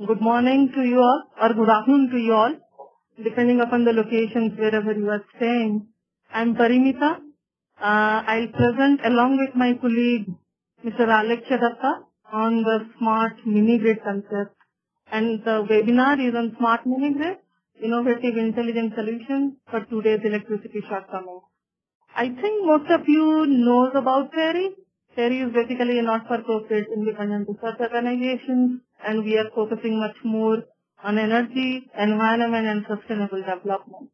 Good morning to you all, or good afternoon to you all, depending upon the locations wherever you are staying. I'm Parimita. I'll present along with my colleague, Mr. Alekhya Datta, on the smart mini-grid concept. And the webinar is on smart mini-grid, innovative intelligent solutions for today's electricity shortcomings. I think most of you knows about TERI. TERI is basically a not-for-profit independent research organization, and we are focusing much more on energy, environment, and sustainable development.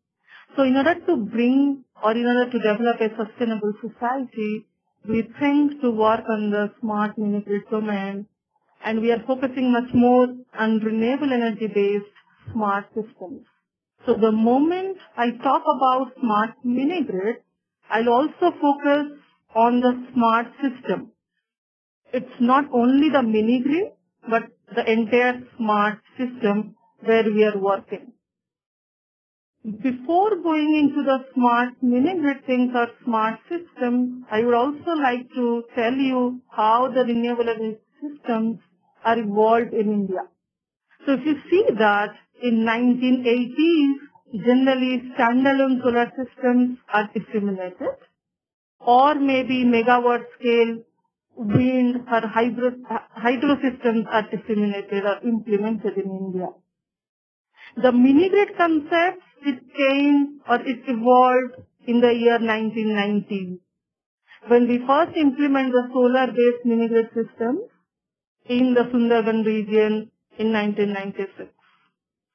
So in order to develop a sustainable society, we think to work on the smart mini-grid domain, and we are focusing much more on renewable energy-based smart systems. So the moment I talk about smart mini-grid, I'll also focus on the smart system. It's not only the mini-grid, but the entire smart system where we are working. Before going into the smart mini-grid things or smart system, I would also like to tell you how the renewable energy systems are evolved in India. So if you see that in 1980s, generally standalone solar systems are disseminated, or maybe megawatt scale wind or hydro systems are disseminated or implemented in India. The mini-grid concept, it evolved in the year 1990 when we first implemented the solar-based mini-grid systems in the Sundarban region in 1996.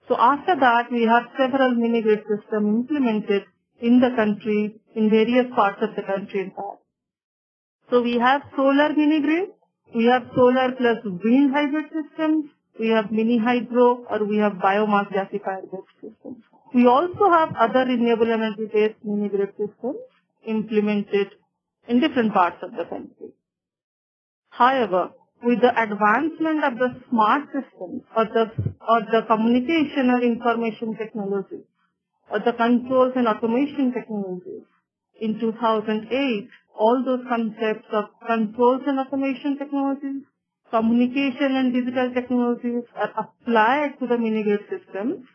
So after that, we have several mini-grid systems implemented in the country, in various parts of the country in fact. So we have solar mini-grid, we have solar plus wind hybrid systems, we have mini hydro, or we have biomass gasifier based systems. We also have other renewable energy based mini-grid systems implemented in different parts of the country. However, with the advancement of the smart systems or the communication and information technology, or the controls and automation technologies, in 2008, all those concepts of controls and automation technologies, communication and digital technologies are applied to the mini-grid systems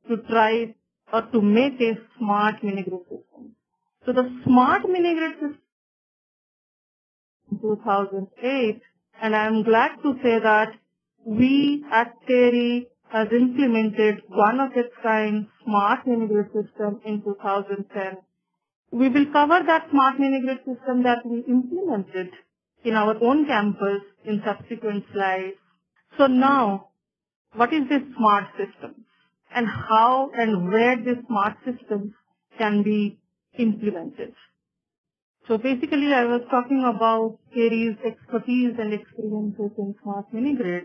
to try or to make a smart mini-grid system. So the smart mini-grid system in 2008, and I am glad to say that we at TERI has implemented one of its kind smart mini-grid system in 2010. We will cover that smart mini-grid system that we implemented in our own campus in subsequent slides. So now, what is this smart system? And how and where these smart systems can be implemented? So basically, I was talking about TERI's expertise and experiences in smart mini-grid.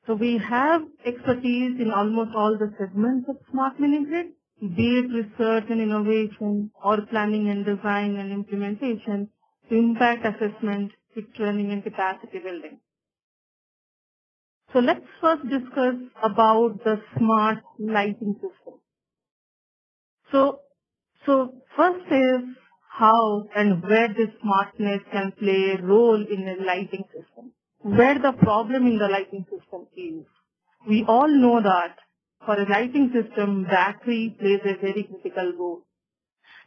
So we have expertise in almost all the segments of smart mini-grid, be it research and innovation, or planning and design and implementation, to impact assessment, to training and capacity building. So let's first discuss about the smart lighting system. So first is how and where this smartness can play a role in a lighting system. Where the problem in the lighting system is. We all know that for a lighting system, battery plays a very critical role.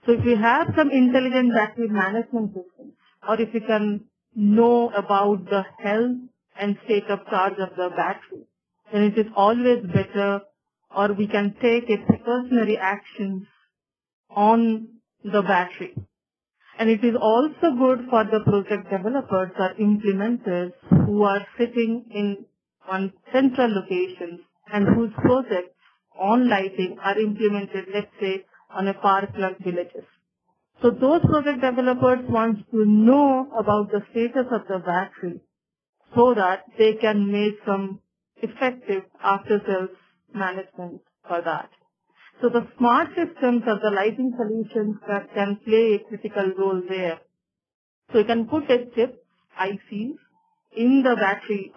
So if we have some intelligent battery management systems, or if we can know about the health and state of charge of the battery, then it is always better, or we can take a precautionary actions on the battery. And it is also good for the project developers or implementers who are sitting in one central locations and whose projects on lighting are implemented, let's say, on a park-like villages. So those project developers want to know about the status of the battery so that they can make some effective after-sales management for that. So the smart systems of the lighting solutions can play a critical role there. So you can put a chip, ICs, in the battery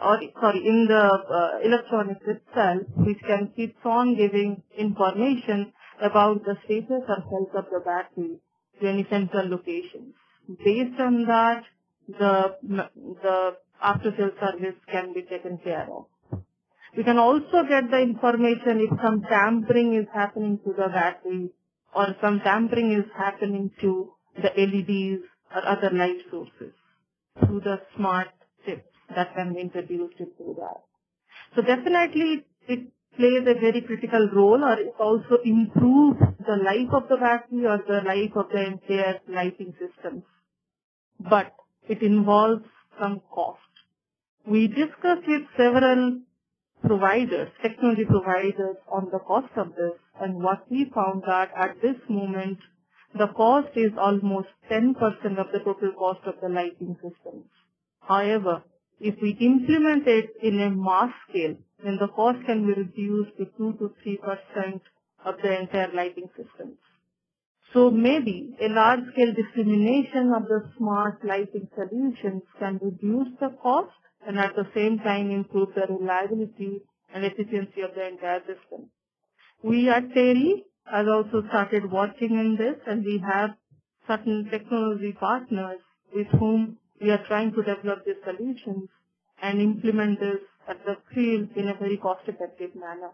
in the electronics itself, which can keep on giving information about the status or health of the battery to any central locations. Based on that, the after-sales service can be taken care of. We can also get the information if some tampering is happening to the battery or some tampering is happening to the LEDs or other light sources through the smart chips that can be introduced into that. So definitely it plays a very critical role, or it also improves the life of the battery or the life of the entire lighting systems. But it involves some cost. We discussed with several providers, technology providers, on the cost of this, and what we found that at this moment the cost is almost 10% of the total cost of the lighting systems. However, if we implement it in a mass scale, then the cost can be reduced to 2 to 3% of the entire lighting systems. So maybe a large-scale dissemination of the smart lighting solutions can reduce the cost and at the same time improve the reliability and efficiency of the entire system. We at TERI have also started working in this, and we have certain technology partners with whom we are trying to develop these solutions and implement this at the field in a very cost-effective manner.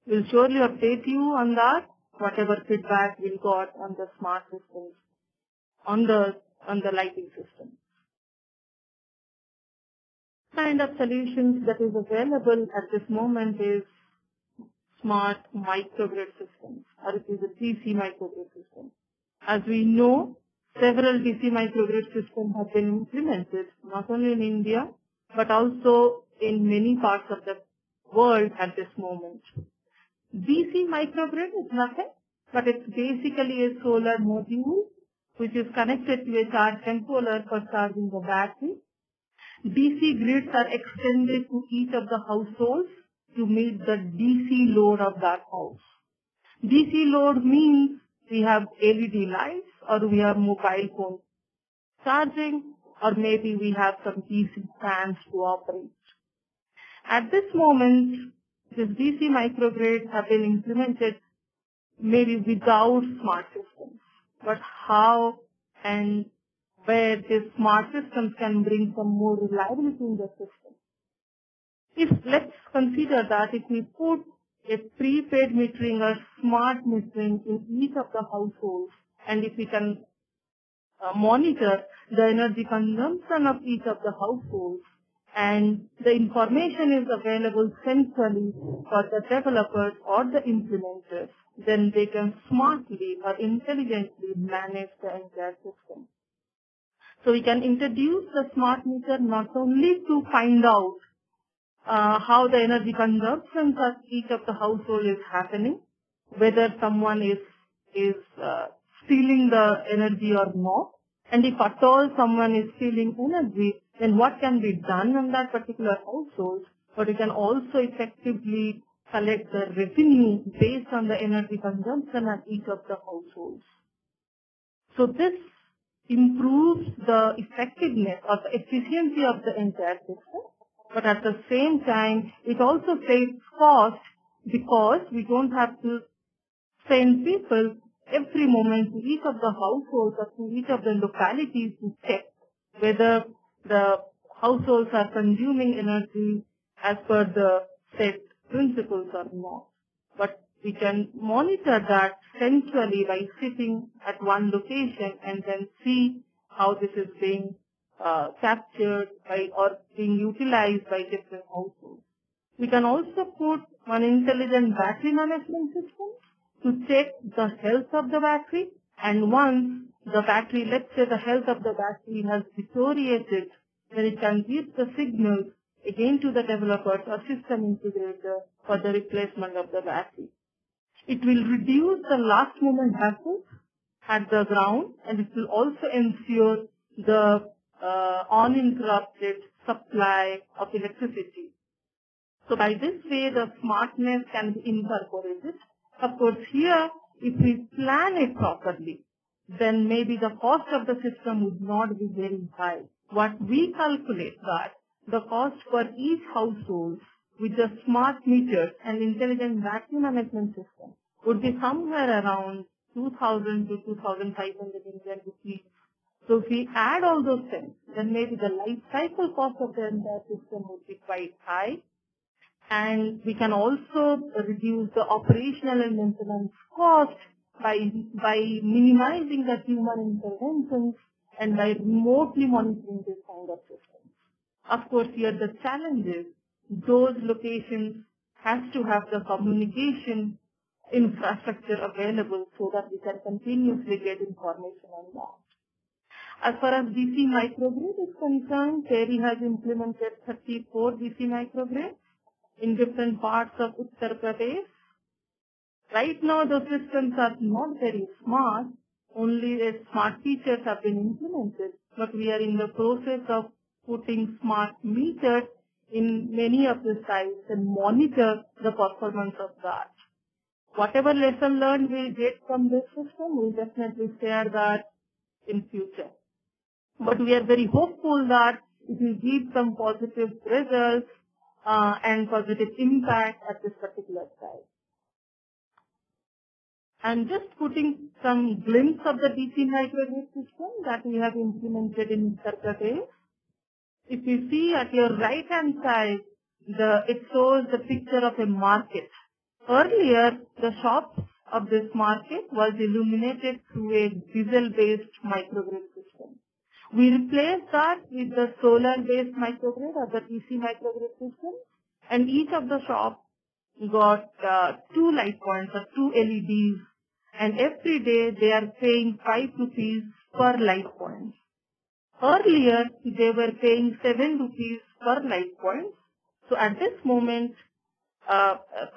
We'll surely update you on that, whatever feedback we got on the smart systems, on the lighting system. Kind of solutions that is available at this moment is smart microgrid systems, or it is a DC microgrid system. As we know, several DC microgrid systems have been implemented, not only in India, but also in many parts of the world at this moment. DC microgrid is nothing, but it's basically a solar module which is connected to a charge controller for charging the battery. DC grids are extended to each of the households to meet the DC load of that house. DC load means we have LED lights, or we have mobile phone charging, or maybe we have some DC fans to operate. At this moment, this DC microgrids have been implemented maybe without smart systems. But how and where these smart systems can bring some more reliability in the system? Let's consider that if we put a prepaid metering or smart metering in each of the households, and if we can monitor the energy consumption of each of the households, and the information is available centrally for the developers or the implementers, then they can smartly or intelligently manage the entire system. So we can introduce the smart meter not only to find out how the energy consumption of each of the household is happening, whether someone is stealing the energy or not, and if at all someone is stealing energy, then what can be done in that particular household, but we can also effectively collect the revenue based on the energy consumption at each of the households. So this improves the effectiveness or the efficiency of the entire system, but at the same time, it also saves cost because we don't have to send people every moment to each of the households or to each of the localities to check whether the households are consuming energy as per the set principles or not. But we can monitor that centrally by sitting at one location and then see how this is being captured by or being utilized by different households. We can also put one intelligent battery management system to check the health of the battery, and once the battery, let's say the health of the battery has deteriorated, then it can give the signals again to the developers or system integrator for the replacement of the battery. It will reduce the last moment hassle at the ground, and it will also ensure the uninterrupted supply of electricity. So by this way, the smartness can be incorporated. Of course, here, if we plan it properly, then maybe the cost of the system would not be very high. What we calculate that the cost for each household with the smart meters and intelligent battery management system would be somewhere around 2,000 to 2,500 Indian rupees. So if we add all those things, then maybe the life cycle cost of the entire system would be quite high. And we can also reduce the operational and maintenance cost by minimizing the human interventions and by remotely monitoring this kind of systems. Of course, here the challenge is those locations has to have the communication infrastructure available so that we can continuously get information on that. As far as DC microgrid is concerned, TERI has implemented 34 DC microgrids in different parts of Uttar Pradesh. Right now, the systems are not very smart. Only smart features have been implemented, but we are in the process of putting smart meters in many of the sites and monitor the performance of that. Whatever lesson learned we get from this system, we'll definitely share that in future. But we are very hopeful that it will give some positive results and positive impact at this particular site. I'm just putting some glimpse of the DC microgrid system that we have implemented in Uttar Pradesh. If you see at your right hand side, it shows the picture of a market. Earlier, the shops of this market was illuminated through a diesel-based microgrid system. We replaced that with the solar-based microgrid or the DC microgrid system, and each of the shops got 2 light points or 2 LEDs, and every day they are paying 5 rupees per light point. Earlier, they were paying 7 rupees per light point. So at this moment,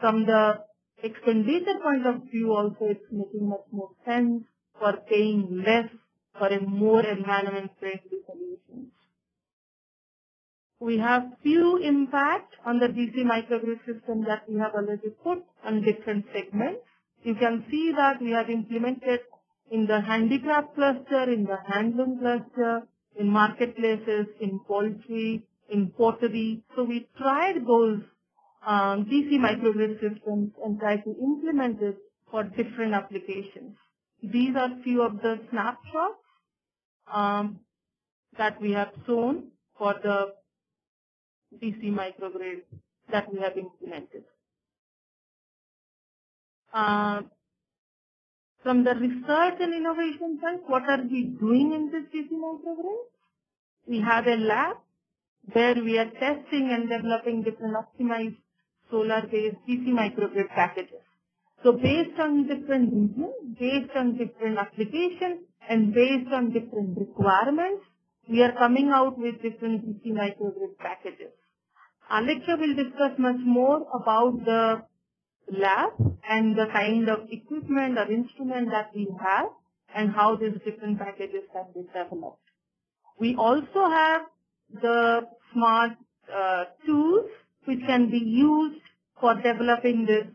from the expenditure point of view also, it's making much more sense for paying less for a more environment-friendly solutions. We have few impact on the DC microgrid system that we have already put on different segments. You can see that we have implemented in the handicraft cluster, in the handloom cluster, in marketplaces, in poultry, in pottery. So we tried those DC microgrid systems and tried to implement it for different applications. These are few of the snapshots that we have shown for the DC microgrid that we have implemented. From the research and innovation side, what are we doing in this DC microgrid? We have a lab where we are testing and developing different optimized solar-based DC microgrid packages. So based on different regions, based on different applications, and based on different requirements, we are coming out with different DC microgrid packages. Alekhya will discuss much more about the lab and the kind of equipment or instrument that we have and how these different packages can be developed. We also have the smart tools which can be used for developing this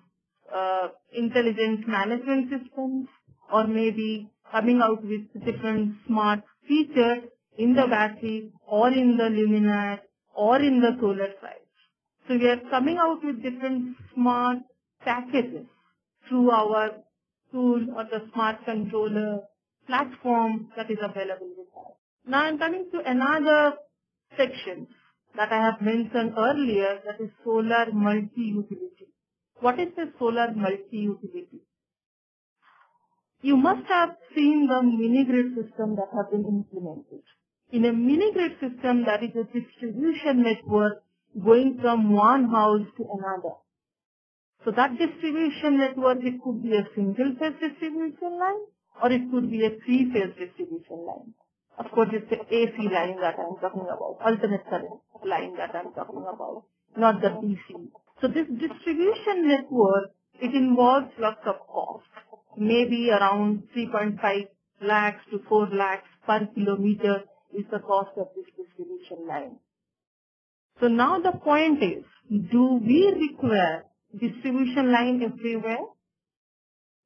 intelligent management systems, or maybe coming out with different smart features in the battery or in the luminaire or in the solar sites. So we are coming out with different smart packages through our tool or the smart controller platform that is available with us. Now I'm coming to another section that I have mentioned earlier, that is solar multi-utility. What is the solar multi-utility? You must have seen the mini-grid system that have been implemented. In a mini-grid system, that is a distribution network going from one house to another. So that distribution network, it could be a single-phase distribution line or it could be a three-phase distribution line. Of course, it's the AC line that I'm talking about, alternate current line that I'm talking about, not the DC. So this distribution network, it involves lots of cost, maybe around 3.5 lakhs to 4 lakhs per kilometer is the cost of this distribution line. So now the point is, do we require distribution line everywhere?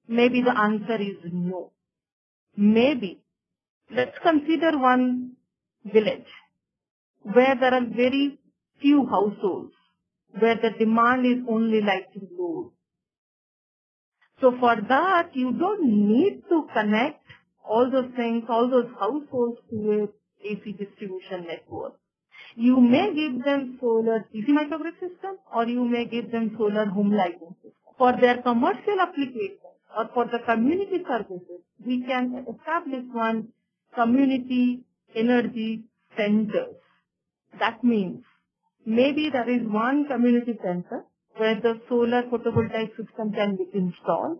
Maybe the answer is no. Maybe. Let's consider one village where there are very few households, where the demand is only lighting load. So for that, you don't need to connect all those things, all those households to a AC distribution network. You may give them solar DC microgrid system, or you may give them solar home lighting system. For their commercial applications or for the community services, we can establish one community energy centers. That means maybe there is one community center where the solar photovoltaic system can be installed.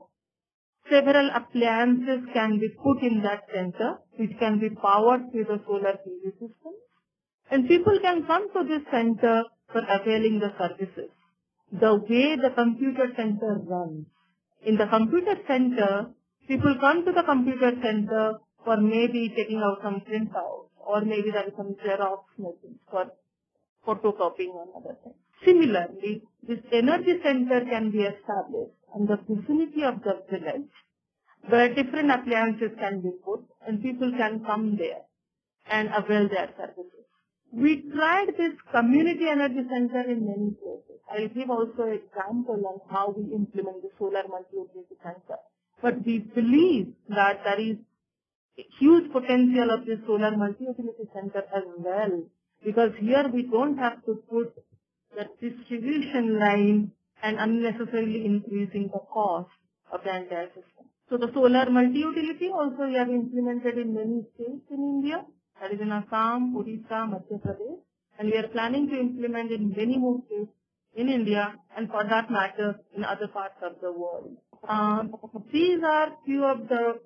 Several appliances can be put in that center, which can be powered through the solar PV system. And people can come to this center for availing the services. The way the computer center runs. In the computer center, people come to the computer center for maybe taking out some printouts, or maybe there is some Xerox machines for photocopying and other things. Similarly, this energy center can be established in the vicinity of the village, where different appliances can be put and people can come there and avail their services. We tried this community energy center in many places. I'll give also an example on how we implement the solar multi-utility center. But we believe that there is huge potential of the solar multi-utility center as well, because here we don't have to put the distribution line and unnecessarily increasing the cost of the entire system. So the solar multi-utility also we have implemented in many states in India. That is in Assam, Odisha, Madhya Pradesh, and we are planning to implement in many more states in India, and for that matter, in other parts of the world. These are few of the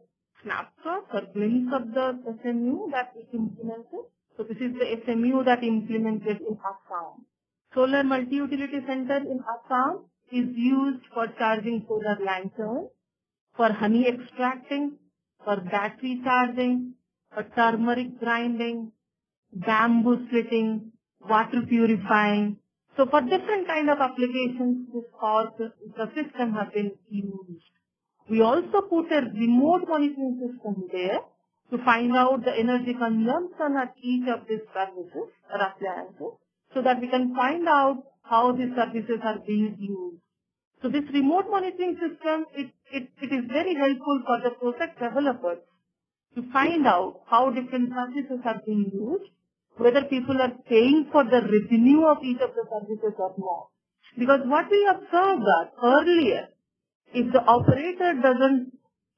snapshots or glimpses of the SMU that we implemented. So this is the SMU that implemented in Assam. Solar multi-utility center in Assam is used for charging solar lanterns, for honey extracting, for battery charging, for turmeric grinding, bamboo splitting, water purifying. So for different kind of applications, this the system has been used. We also put a remote monitoring system there to find out the energy consumption at each of these services or appliances, so that we can find out how these services are being used. So this remote monitoring system, it is very helpful for the project developers to find out how different services are being used, whether people are paying for the revenue of each of the services or not. Because what we observed that earlier, if the operator doesn't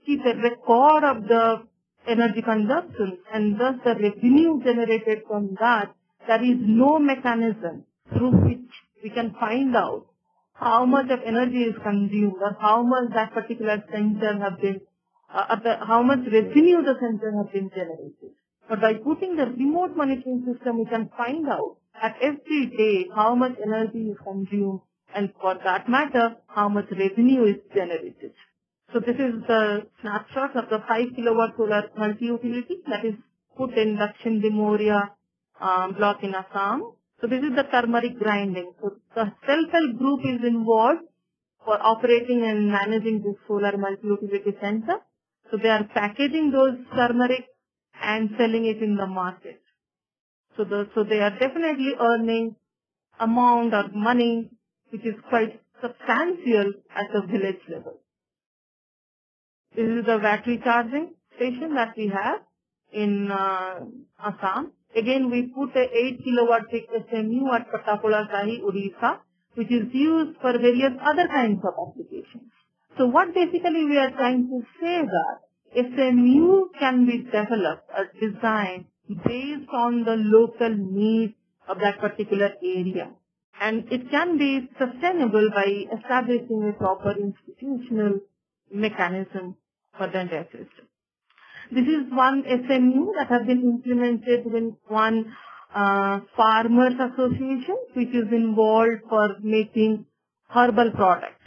keep a record of the energy consumption and thus the revenue generated from that, there is no mechanism through which we can find out how much of energy is consumed or how much that particular center have been how much revenue the center has been generated. But by putting the remote monitoring system, we can find out at every day how much energy is consumed, and for that matter, how much revenue is generated. So this is the snapshot of the 5 kilowatt solar multi-utility that is put in Dakshin Dimoria block in Assam. So this is the turmeric grinding. So the self-help group is involved for operating and managing this solar multi-utility center. So they are packaging those turmeric and selling it in the market. So they are definitely earning amount of money which is quite substantial at the village level. This is the battery charging station that we have in Assam. Again, we put a 8 kilowatt SMU at Patakola Sahi, Odisha, which is used for various other kinds of applications. So what basically we are trying to say that SMU can be developed or designed based on the local needs of that particular area. And it can be sustainable by establishing a proper institutional mechanism for the entire system. This is one SMU that has been implemented with one farmers association, which is involved for making herbal products.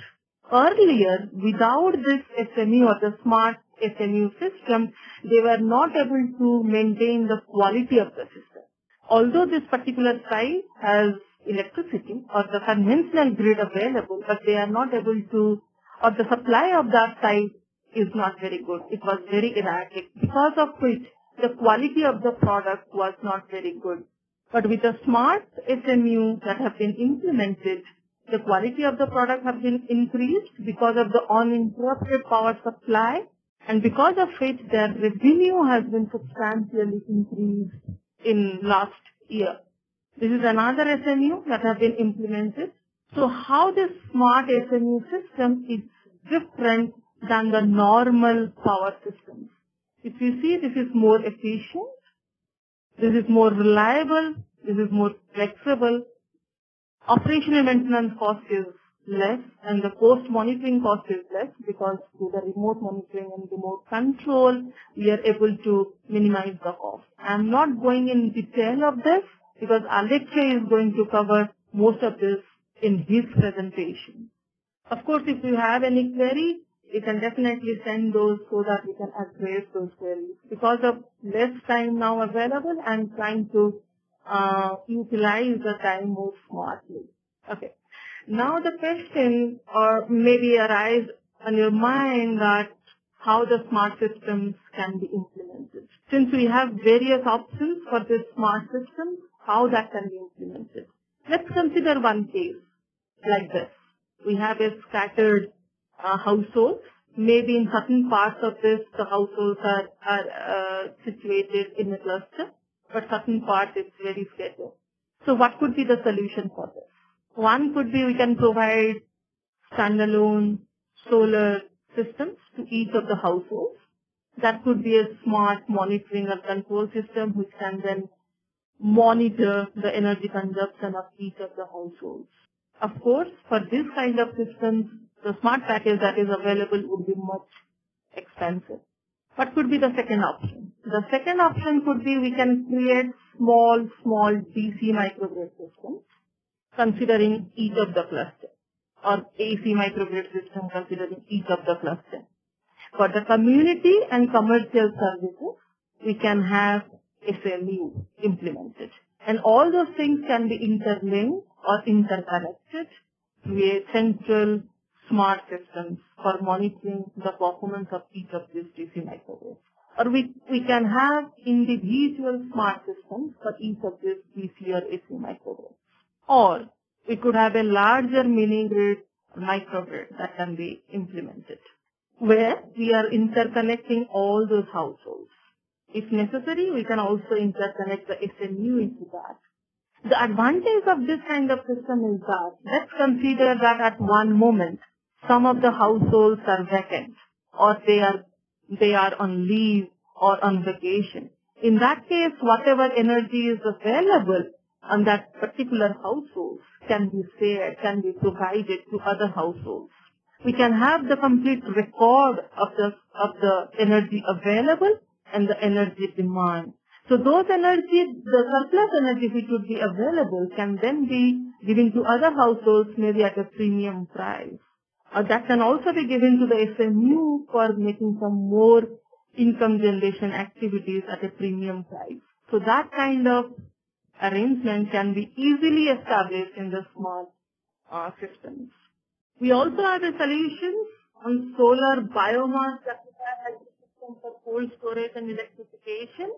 Earlier, without this SMU or the smart SMU system, they were not able to maintain the quality of the system. Although this particular site has electricity or the conventional grid available, but they are not able to, or the supply of that site is not very good. It was very erratic, because of which the quality of the product was not very good. But with the smart SMU that have been implemented, the quality of the product have been increased because of the uninterrupted power supply, and because of which their revenue has been substantially increased in last year. This is another SMU that has been implemented. So how this smart SMU system is different than the normal power systems. If you see, this is more efficient, this is more reliable, this is more flexible. Operational maintenance cost is less and the post-monitoring cost is less because through the remote monitoring and remote control, we are able to minimize the cost. I am not going in detail of this because Alekhya is going to cover most of this in his presentation. Of course, if you have any query, you can definitely send those so that we can address those queries. Because of less time now available, I am trying to utilize the time more smartly. Okay. Now the question or maybe arise on your mind that how the smart systems can be implemented. Since we have various options for this smart system, how that can be implemented. Let's consider one case like this. We have a scattered household. Maybe in certain parts of this, the households are situated in a cluster, but certain parts it's very scattered. So what could be the solution for this? One could be we can provide standalone solar systems to each of the households. That could be a smart monitoring or control system which can then monitor the energy consumption of each of the households. Of course, for this kind of systems, the smart package that is available would be much expensive. What could be the second option? The second option could be we can create small DC microgrid systems considering each of the cluster or AC microgrid system considering each of the cluster. For the community and commercial services, we can have SMU implemented. And all those things can be interlinked or interconnected to a central smart systems for monitoring the performance of each of these DC microgrids. Or we can have individual smart systems for each of these DC or AC microgrids. Or we could have a larger mini-grid or microgrid that can be implemented, where we are interconnecting all those households. If necessary, we can also interconnect the SMU into that. The advantage of this kind of system is that, let's consider that at one moment, some of the households are vacant or they are on leave or on vacation. In that case, whatever energy is available on that particular household can be shared, can be provided to other households. We can have the complete record of the energy available and the energy demand. So those energy, the surplus energy which would be available can then be given to other households maybe at a premium price. Or that can also be given to the SMU for making some more income generation activities at a premium price. So that kind of arrangement can be easily established in the smart systems. We also have a solution on solar biomass gasifier system for cold storage and electrification,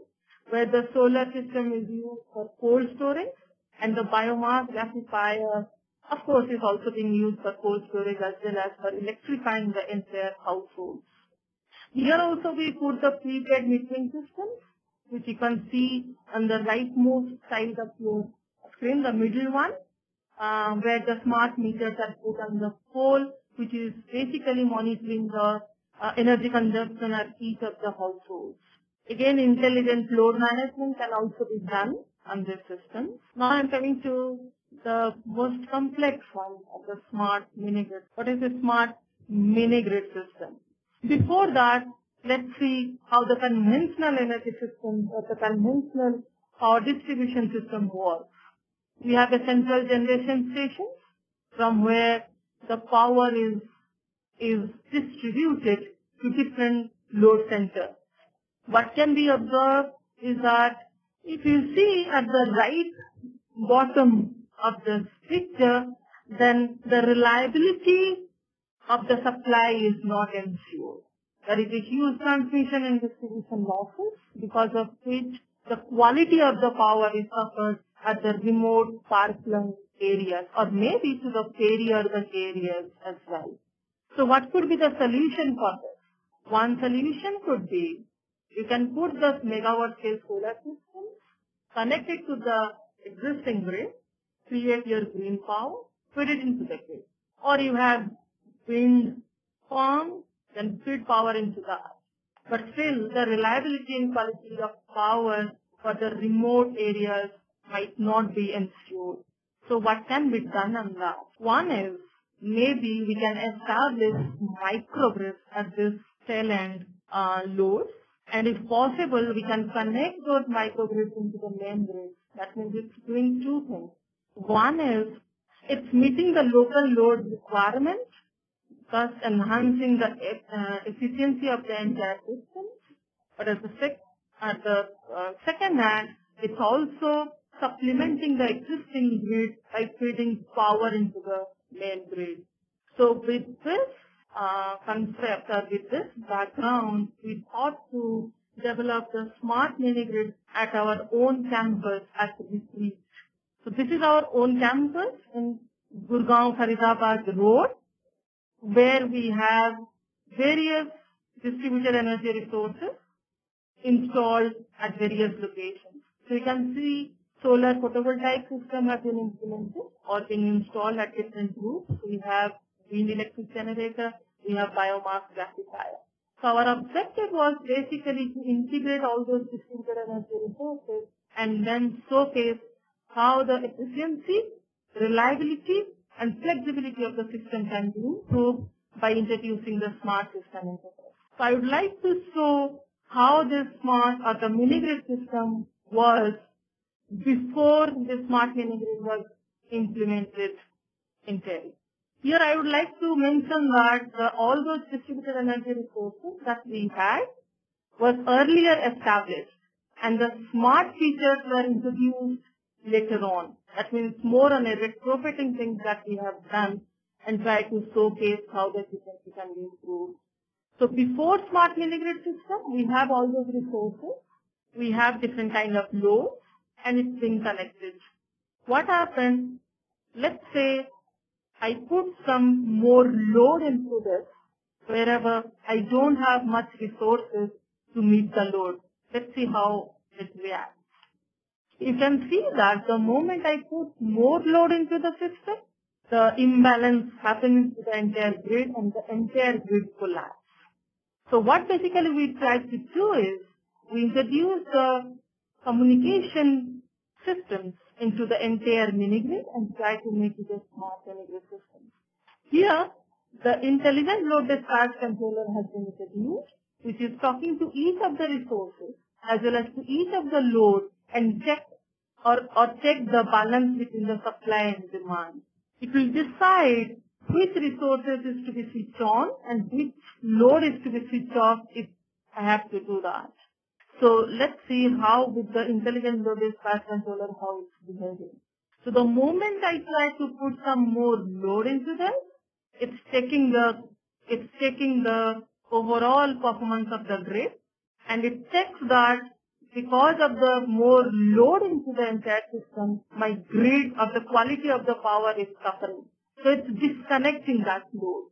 where the solar system is used for cold storage and the biomass gasifier, of course, is also being used for cold storage as well as for electrifying the entire households. Here also we put the prepaid metering systems, which you can see on the rightmost side of your screen, the middle one, where the smart meters are put on the pole, which is basically monitoring the energy consumption at each of the households. Again, intelligent load management can also be done on this system. Now I am coming to the most complex one of the smart mini-grid. What is a smart mini-grid system? Before that, let's see how the conventional energy system or the conventional power distribution system works. We have a central generation station from where the power is distributed to different load centers. What can be observed is that if you see at the right bottom of this picture, then the reliability of the supply is not ensured. There is a huge transmission and distribution losses because of which the quality of the power is suffered at the remote far-flung areas or maybe to the peri-urban areas as well. So what could be the solution for this? One solution could be you can put the megawatt scale solar systems, connect it to the existing grid, create your green power, put it into the grid. Or you have wind farm, then feed power into that. But still, the reliability and quality of power for the remote areas might not be ensured. So what can be done on that? One is, maybe we can establish microgrids at this tail end loads. And if possible, we can connect those microgrids into the main grid. That means it's doing two things. One is, it's meeting the local load requirement, thus enhancing the efficiency of the entire system. But at the second hand, it's also supplementing the existing grid by feeding power into the main grid. So with this concept or with this background, we thought to develop the smart mini-grid at our own campus at Retreat. So this is our own campus in Gurgaon Faridabad Road, where we have various distributed energy resources installed at various locations. So you can see solar photovoltaic system has been implemented or being installed at different routes. So we have wind electric generator, we have biomass gasifier. So our objective was basically to integrate all those distributed energy resources and then showcase how the efficiency, reliability, and flexibility of the system can be improved by introducing the smart system interface. So I would like to show how this smart or the mini-grid system was before the smart mini-grid was implemented in TERI. Here I would like to mention that all those distributed energy resources that we had was earlier established and the smart features were introduced later on. That means more on a retrofitting things that we have done and try to showcase how the efficiency can be improved. So before smart mini-grid system, we have all those resources. We have different kind of loads and it's being connected. What happens? Let's say I put some more load into this wherever I don't have much resources to meet the load. Let's see how it reacts. You can see that the moment I put more load into the system, the imbalance happens to the entire grid and the entire grid collapses. So what basically we try to do is we introduce the communication systems into the entire mini-grid and try to make it a smart mini-grid system. Here, the intelligent load dispatch controller has been introduced, which is talking to each of the resources as well as to each of the load and check the balance between the supply and demand. It will decide which resources is to be switched on and which load is to be switched off if I have to do that. So let's see how with the intelligent load dispatch controller how it's behaving. So the moment I try to put some more load into this, it's checking the overall performance of the grid and it checks that because of the more load into the entire system, my grid or the quality of the power is suffering. So it's disconnecting that load.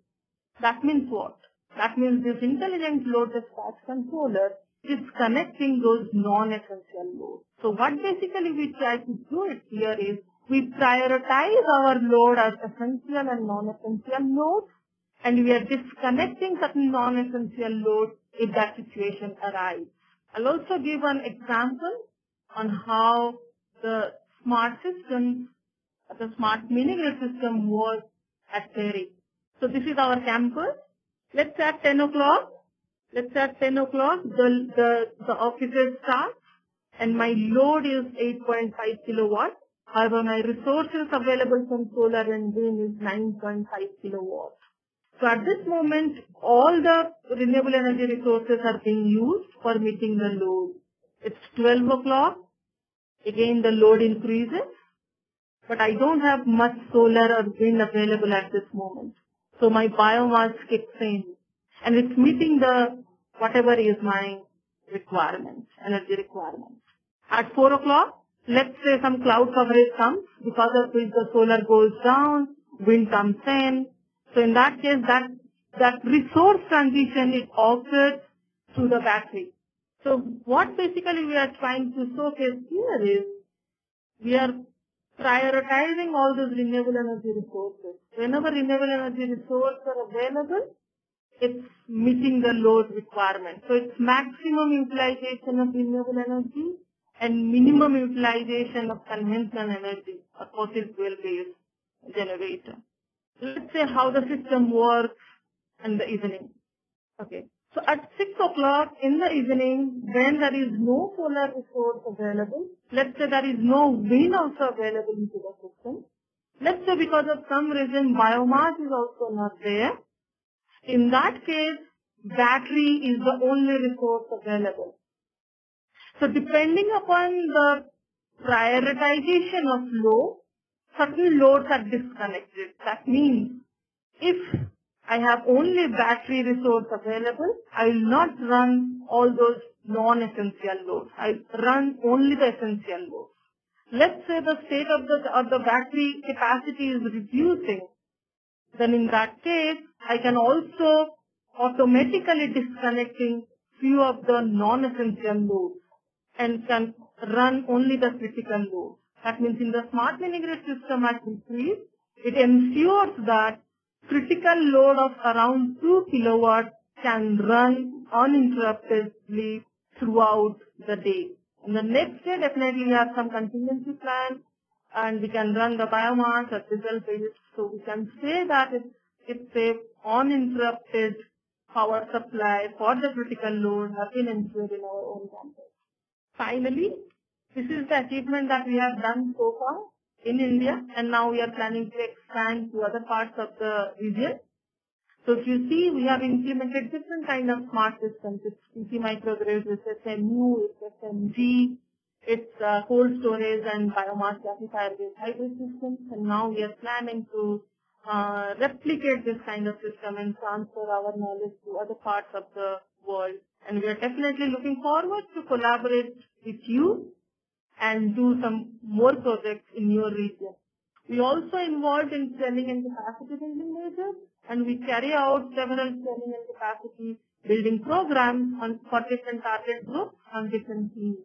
That means what? That means this intelligent load dispatch controller is connecting those non-essential loads. So what basically we try to do it here is we prioritize our load as essential and non-essential loads and we are disconnecting certain non-essential loads if that situation arises. I'll also give an example on how the smart system, the smart mini-grid system was at TERI. So this is our campus. Let's say at 10 o'clock. Let's say at 10 o'clock the offices start and my load is 8.5 kilowatts. However, my resources available from solar and wind is 9.5 kilowatts. So at this moment, all the renewable energy resources are being used for meeting the load. It's 12 o'clock. Again, the load increases. But I don't have much solar or wind available at this moment. So my biomass kicks in. And it's meeting the whatever is my requirement, energy requirement. At 4 o'clock, let's say some cloud coverage comes, because of which the solar goes down, wind comes in. So in that case, that resource transition is occurs through the battery. So what basically we are trying to showcase here is we are prioritizing all those renewable energy resources. Whenever renewable energy resources are available, it's meeting the load requirement. So it's maximum utilization of renewable energy and minimum utilization of conventional energy, a fossil fuel-based generator. Let's say how the system works in the evening. Okay. So at 6 o'clock in the evening, when there is no solar resource available, let's say there is no wind also available into the system. Let's say because of some reason biomass is also not there. In that case, battery is the only resource available. So depending upon the prioritization of load, certain loads are disconnected. That means if I have only battery resource available, I will not run all those non-essential loads. I run only the essential loads. Let's say the state of the battery capacity is reducing. Then in that case, I can also automatically disconnecting few of the non-essential loads and can run only the critical loads. That means in the smart mini-grid system at increase, it ensures that critical load of around 2 kilowatts can run uninterruptedly throughout the day. And the next day, definitely we have some contingency plan and we can run the biomass at diesel basis. So we can say that it's a uninterrupted power supply for the critical load has been ensured in our own campus. Finally, this is the achievement that we have done so far in India, and now we are planning to expand to other parts of the region. So if you see, we have implemented different kind of smart systems. It's PC microgrids, it's SMU, it's SMG, it's cold storage and biomass gasifier-based hybrid systems. And now we are planning to replicate this kind of system and transfer our knowledge to other parts of the world. And we are definitely looking forward to collaborate with you and do some more projects in your region. We also involved in training and capacity building measures, and we carry out several training and capacity building programs for different target groups on different teams.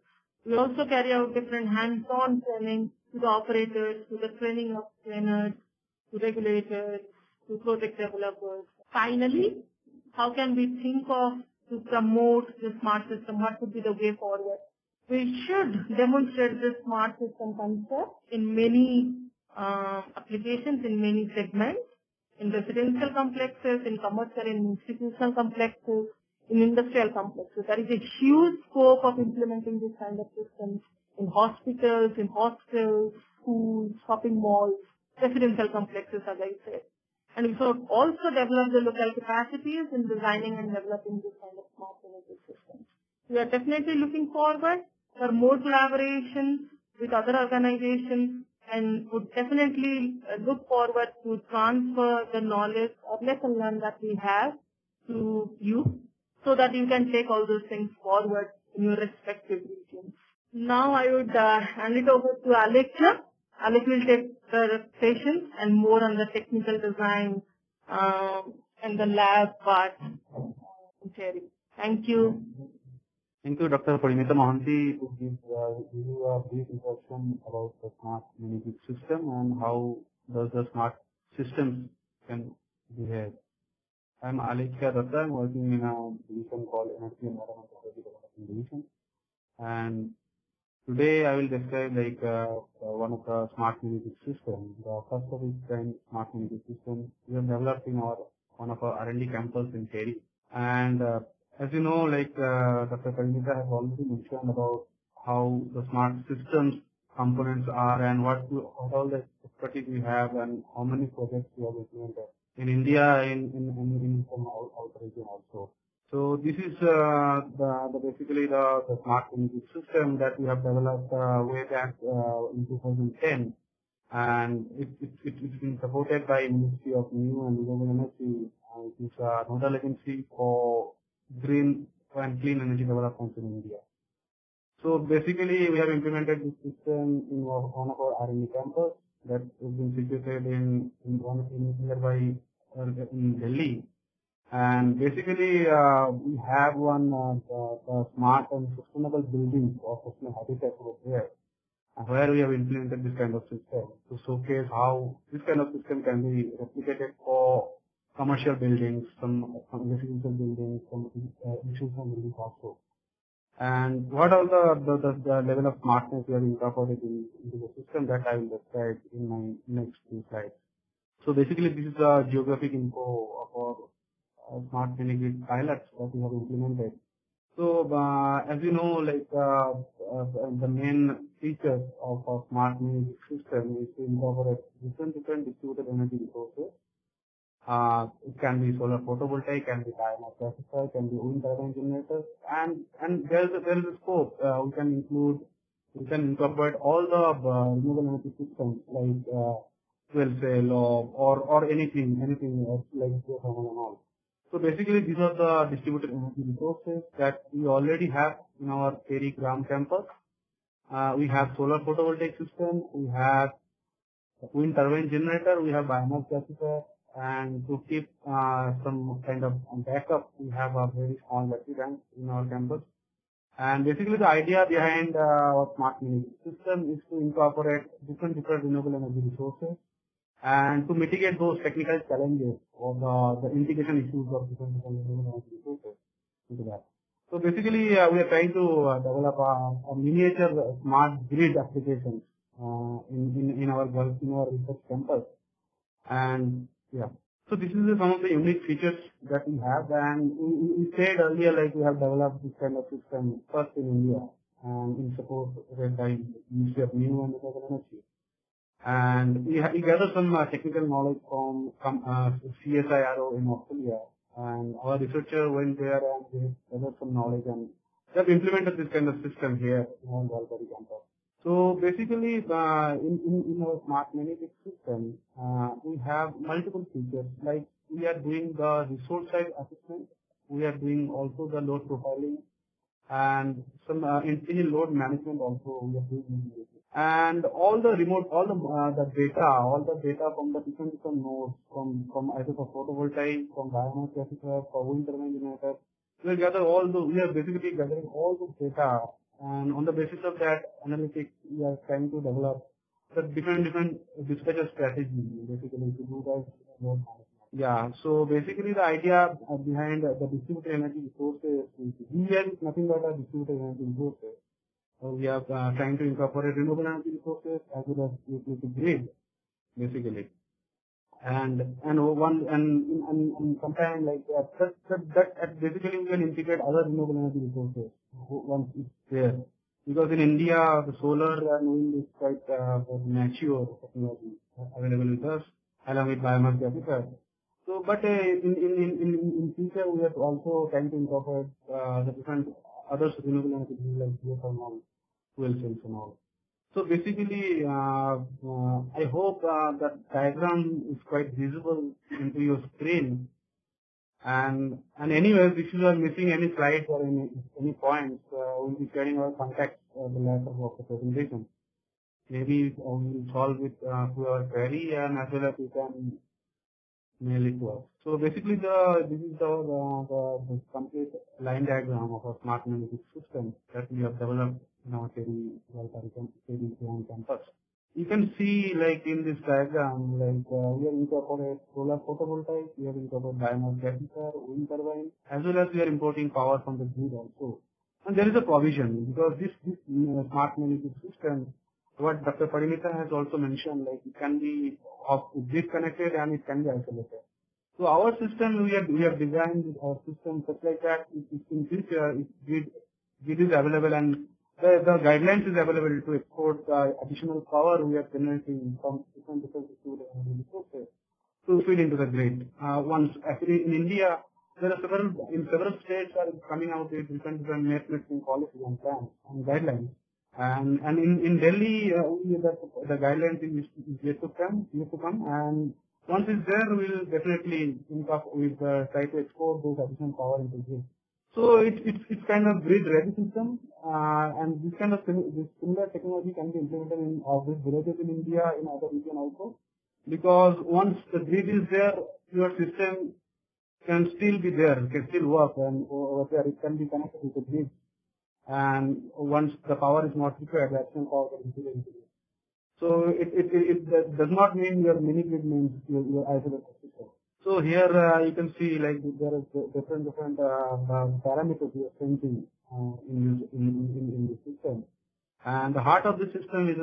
We also carry out different hands-on training to the operators, to the training of trainers, to regulators, to project developers. Finally, how can we think of to promote the smart system? What would be the way forward? We should demonstrate this smart system concept in many applications, in many segments, in residential complexes, in commercial and institutional complexes, in industrial complexes. There is a huge scope of implementing this kind of systems in hospitals, in hostels, schools, shopping malls, residential complexes, as I said. And we should also develop the local capacities in designing and developing this kind of smart energy systems. We are definitely looking forward for more collaborations with other organizations and would definitely look forward to transfer the knowledge or lesson learned that we have to you so that you can take all those things forward in your respective regions. Now I would hand it over to Alekhya. Alekhya will take the sessions and more on the technical design and the lab part in TERI. Thank you. Thank you, Dr. Parimita Mohanty, to give you a brief introduction about the smart mini-grid system and how does the smart systems can behave. I am Alekhya Datta. I am working in a division called Energy and Environmental Development Division. And today I will describe one of the smart mini-grid systems, the first of its kind smart mini-grid system we have developed in one of our R&D campus in TERI. And as you know, Dr. Parimita has already mentioned about how the smart systems components are and what all the expertise we have and how many projects we have implemented in India in some outer region also. So this is basically the smart energy system that we have developed way back in 2010, and it's been supported by Ministry of New and Renewable Energy, which is a nodal agency for green and clean energy development in India. So basically, we have implemented this system in one of our R&D campus that has been situated in nearby in Delhi. And basically, we have one the smart and sustainable buildings or sustainable habitat over there. where we have implemented this kind of system to showcase how this kind of system can be replicated for commercial buildings, some residential buildings, some institutional buildings also. And what are the level of smartness we have incorporated into the system, that I will describe in my next two slides. So basically, this is the geographic info of our smart Minigrid pilots that we have implemented. So as you know, like the main feature of a smart Minigrid system is to incorporate different distributed energy resources. It can be solar photovoltaic, can be biomass gasifier, can be wind turbine generators, and there is a scope. We can incorporate all the renewable energy systems like fuel cell or anything like geothermal and all. So basically, these are the distributed energy resources that we already have in our TERI Gram campus. We have solar photovoltaic system, we have wind turbine generator, we have biomass gasifier, and to keep some kind of backup, we have a very small battery bank in our campus. And basically, the idea behind our smart Minigrid system is to incorporate different renewable energy resources and to mitigate those technical challenges or the integration issues of different renewable energy resources into that. So basically, we are trying to develop a miniature smart grid applications in our research campus. And yeah, so this is some of the unique features that we have, and we said earlier, like we have developed this kind of system first in India and in support by Ministry of New and Renewable Energy. And we gathered some technical knowledge from CSIRO in Australia, and our researcher went there and they gathered some knowledge, and they have implemented this kind of system here in our Galway campus. So basically, in our smart Minigrid system, we have multiple features. Like we are doing the resource side assessment, we are doing also the load profiling, and some intelligent load management also we are doing. And all the data from the different nodes, from either for photovoltaic, from biomass gasifier, for wind turbine generator, we are basically gathering all the data. And on the basis of that analytics, we are trying to develop the different dispatcher strategies basically to do that load management. Yeah, so basically the idea behind the distributed energy resources is nothing but a distributed energy resources. So we are trying to incorporate renewable energy resources as well as utility grid basically. And sometimes like that basically we can integrate other renewable energy resources once it's there, because in India the solar and wind is quite mature technology available with us along with biomass gasifier. So but in future we are also trying to incorporate the different other renewable energy like geothermal, fuel cells and all. So basically, I hope that diagram is quite visible into your screen. And anyways, if you are missing any slides or any points, we'll be sharing our contacts the later of the presentation. Maybe we'll solve it through our query, and as well as you can mail it to us. So basically, this is the complete line diagram of a smart Minigrid system that we have developed in our TERI campus. You can see, like in this diagram, like we have incorporated solar photovoltaic, we have incorporated biomass gasifier, wind turbine, as well as we are importing power from the grid also. And there is a provision, because this smart Minigrid system, what Dr. Parimita has also mentioned, like it can be grid connected and it can be isolated. So our system, we have designed our system such like that in future if grid is available and the guidelines is available to export additional power we are generating from different energy resources to feed into the grid. Once actually in India, there are several states are coming out with different net metering policies and plans and guidelines. And in Delhi, the guidelines is yet to come, and once it's there, we'll definitely try to export those additional power into grid. So it's kind of grid ready system, and this similar technology can be implemented in villages in India, in other regions also, because once the grid is there, your system can still be there, can still work, and over there it can be connected with the grid. and once the power is not required, the additional power can be introduced. So it does not mean your mini grid means your isolated system. So here you can see like there are different parameters we are sensing in the system, and the heart of the system is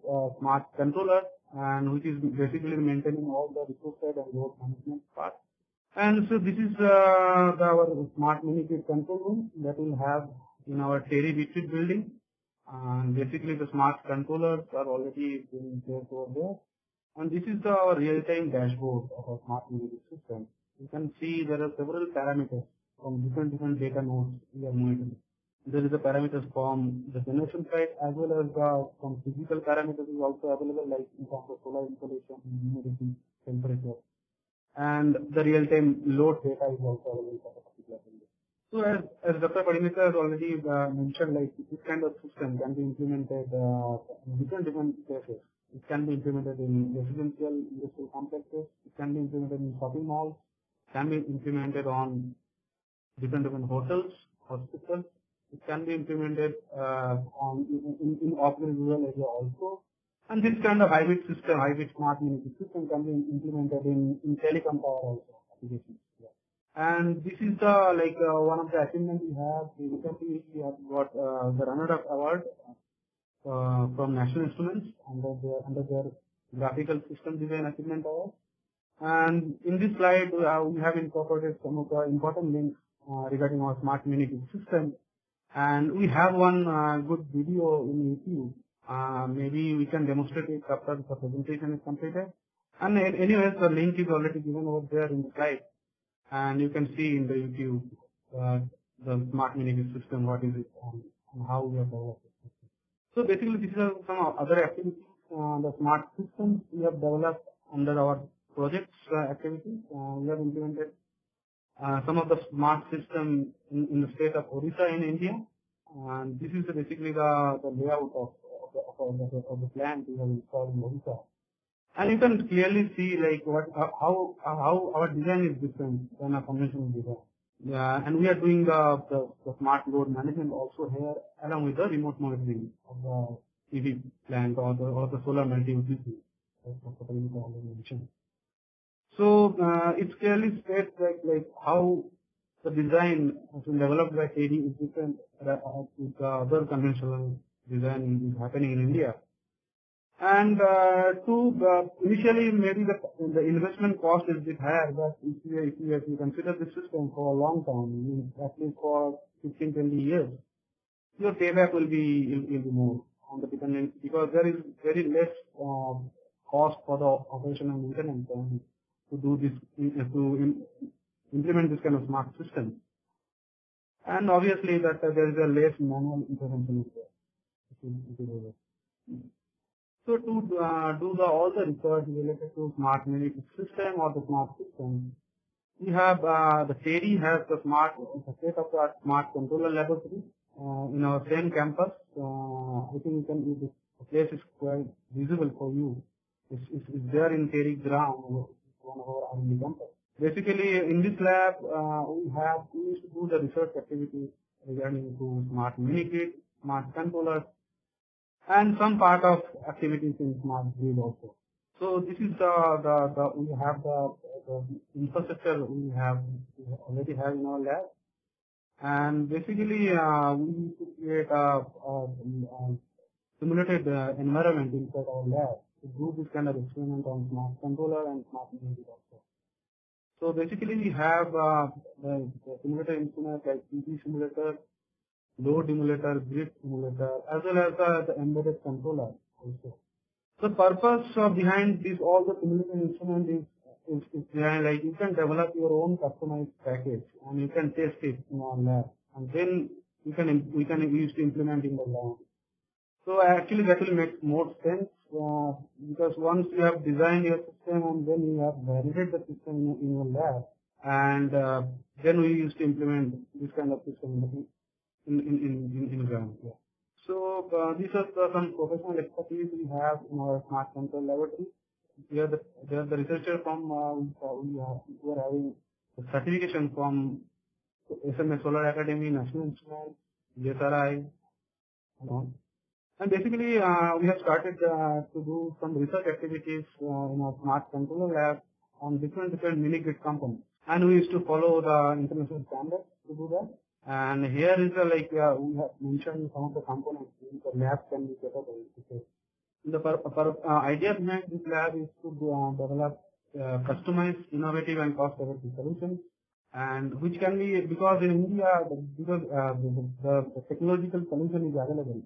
a smart controller, and which is basically maintaining all the resource side and load management part. And so this is our smart mini grid control room that we have in our TERI retreat building. And basically the smart controllers are already being placed over there. And this is our real-time dashboard of our smart mini grid system. You can see there are several parameters from different data nodes we are monitoring. There is a parameters from the generation side as well as some physical parameters is also available, like in terms of solar installation, humidity, temperature. And the real-time load data is also available for the particular building. So as Dr. Parimita has already mentioned, like this kind of system can be implemented in different places. It can be implemented in residential industrial complexes. It can be implemented in shopping malls. It can be implemented on different hotels, hospitals. It can be implemented in off-grid rural area also. And this kind of hybrid system, hybrid smart mini grid system can be implemented in telecom power also applications. Yeah. And this is one of the achievements we have. Recently we have got the runner-up award from National Instruments under their graphical system design achievement award. And in this slide we have incorporated some of the important links regarding our smart mini grid system. And we have one good video in YouTube. Maybe we can demonstrate it after the presentation is completed. And anyways, the link is already given over there in the slide. And you can see in the YouTube the smart mini grid system, what is it and how we have developed it. So basically these are some other activities, the smart systems we have developed under our projects activities. We have implemented some of the smart system in the state of Odisha in India. And this is basically the layout of the plant we have installed in Odisha. And you can clearly see like how our design is different than a conventional design. And we are doing the smart load management also here, along with the remote monitoring of the EV plant or the solar multi-utility, as Dr. Parimita already mentioned. So it clearly states like how the design has been developed by TERI is different with the other conventional design is happening in India. And initially maybe the investment cost is a bit higher, but if you consider the system for a long time, at least for 15-20 years, your payback will be more on the dependent, because there is very less cost for the operation and maintenance to do this, to implement this kind of smart system. And obviously that there is a less manual intervention there. So to do all the research related to smart mini grid system or the smart system, we have the TERI has the state-of-the-art smart controller laboratory in our same campus. I think the place is quite visible for you. It's there in TERI ground, one of our R&D campus. Basically, in this lab, we used to do the research activities regarding to smart mini grid, smart controllers, and some part of activities in smart grid also. So this is we have the infrastructure we already have in our lab, and basically we need to create a simulated environment inside our lab to do this kind of experiment on smart controller and smart mini grid also. So basically we have the simulator instruments like PG simulator, load emulator, grid emulator, as well as the embedded controller also. The purpose behind this, all the simulation instrument is behind, like you can develop your own customized package and you can test it in our lab, and then we can use to implement in the lab. So actually that will make more sense because once you have designed your system and then you have validated the system in your lab, and then we used to implement this kind of system in ground. Yeah. So these are some professional expertise we have in our smart control laboratory. They are the researcher from we are having the certification from SMA Solar Academy, National Instruments, JSRI, and all. And basically, we have started to do some research activities in our smart controller lab on different mini-grid components. And we used to follow the international standards to do that. And here is we have mentioned some of the components the lab can be capable to. The idea behind this lab is to develop customized, innovative, and cost-effective solutions, and which can be, because in India, because the technological solution is available,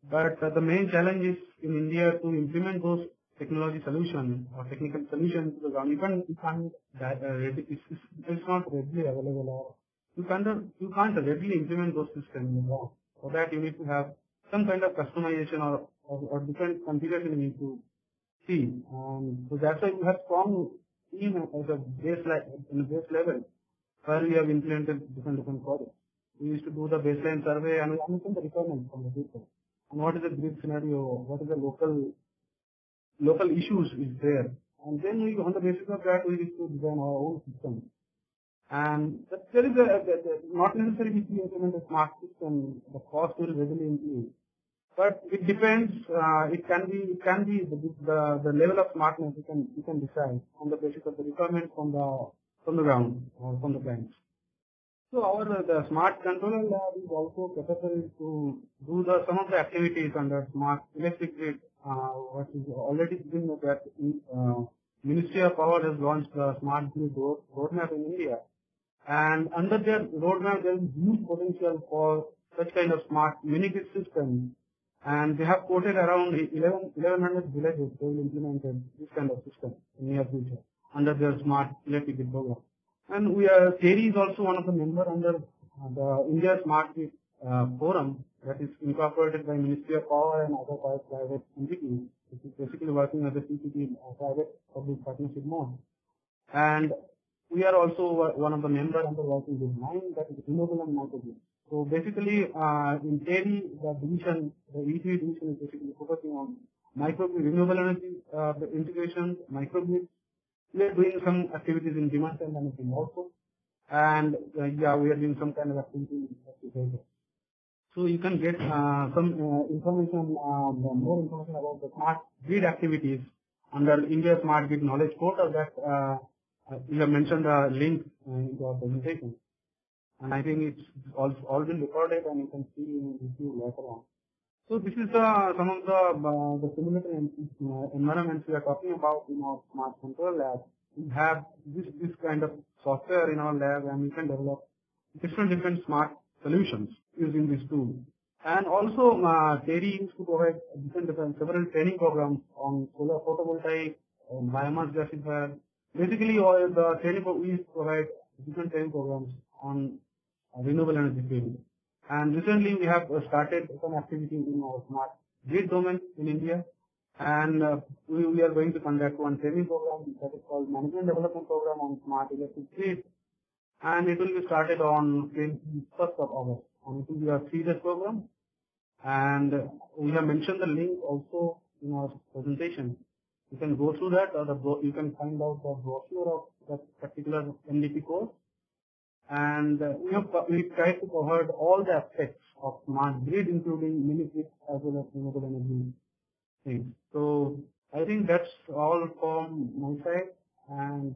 but the main challenge is in India to implement those technology solutions or technical solutions to the ground. It's not readily available, or you can't readily implement those systems. For that, you need to have some kind of customization or different configuration you need to see. So that's why we have strong team as a base level where we have implemented different projects. We used to do the baseline survey and we understand the requirements from the people. And what is the grid scenario? What is the local issues is there? And then on the basis of that, we used to design our own system. And there is not necessarily if you implement a smart system, the cost will readily increase. But it depends. It can be the level of smartness you can decide on the basis of the requirements from the ground or from the clients. So the smart controller lab is also capable to do some of the activities under smart electric grid, what is already been that Ministry of Power has launched the smart grid roadmap in India. And under their roadmap, there is huge potential for such kind of smart mini-grid systems. And they have quoted around 1,100 villages they will implement this kind of system in the near future under their smart electric grid program. And TERI is also one of the members under the India Smart Grid Forum that is incorporated by Ministry of Power and other private entities, which is basically working as a PPP private-public partnership mode. And we are also one of the members under working group 9, that is renewable and microgrid. So basically, in TERI, the E3 division is basically focusing on microgrid, renewable energy integration, microgrid. We are doing some activities in demand side management also, and we are doing some kind of activity in behavior. So you can get some more information about the smart grid activities under India Smart Grid Knowledge Portal that you have mentioned the link in our presentation. And I think it's all been recorded and you can see in the review later on. So this is some of the simulator environments we are talking about in our smart control lab. We have this kind of software in our lab, and we can develop different smart solutions using this tool. And also, TERI used to provide several training programs on solar photovoltaic, biomass gasifier. Basically, all the training we provide different training programs on renewable energy field. And recently, we have started some activity in our smart grid domain in India. And we are going to conduct one training program that is called Management Development Program on Smart Electric Grid. And it will be started on 21st of August. And it will be a 3-day program. And we have mentioned the link also in our presentation. You can go through that, or you can find out the brochure of that particular MDP course. And we tried to cover all the aspects of smart grid, including mini-grid as well as renewable energy things. So I think that's all from my side, and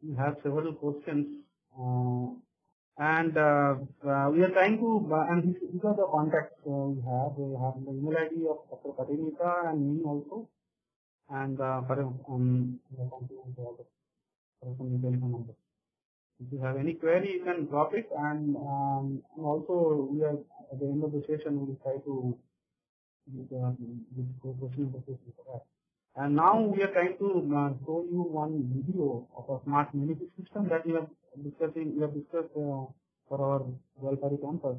we have several questions. And we are trying to, and these are the contacts we have. We have the email ID of Dr. Parimita and me also, and telephone number. If you have any query, you can drop it, and also we are at the end of the session we will try to give question for that. And now we are trying to show you one video of a smart mini-grid system that we have discussed for our Gwalpari campus.